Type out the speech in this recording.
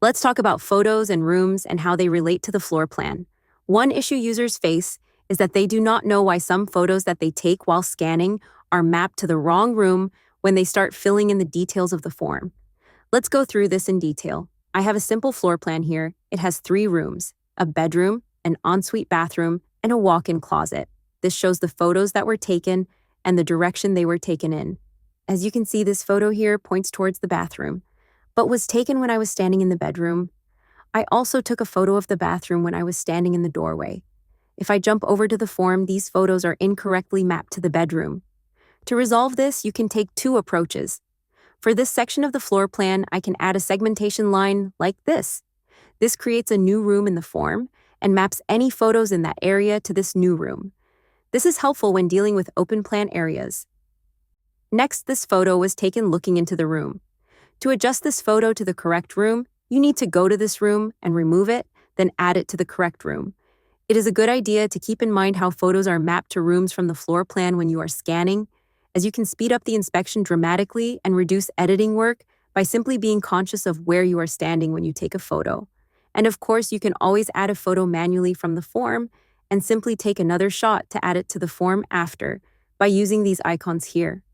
Let's talk about photos and rooms and how they relate to the floor plan. One issue users face is that they do not know why some photos that they take while scanning are mapped to the wrong room when they start filling in the details of the form. Let's go through this in detail. I have a simple floor plan here. It has 3 rooms, a bedroom, an ensuite bathroom, and a walk-in closet. This shows the photos that were taken and the direction they were taken in. As you can see, this photo here points towards the bathroom, but was taken when I was standing in the bedroom. I also took a photo of the bathroom when I was standing in the doorway. If I jump over to the form, these photos are incorrectly mapped to the bedroom. To resolve this, you can take 2 approaches. For this section of the floor plan, I can add a segmentation line like this. This creates a new room in the form and maps any photos in that area to this new room. This is helpful when dealing with open plan areas. Next, this photo was taken looking into the room. To adjust this photo to the correct room, you need to go to this room and remove it, then add it to the correct room. It is a good idea to keep in mind how photos are mapped to rooms from the floor plan when you are scanning, as you can speed up the inspection dramatically and reduce editing work by simply being conscious of where you are standing when you take a photo. And of course, you can always add a photo manually from the form and simply take another shot to add it to the form after by using these icons here.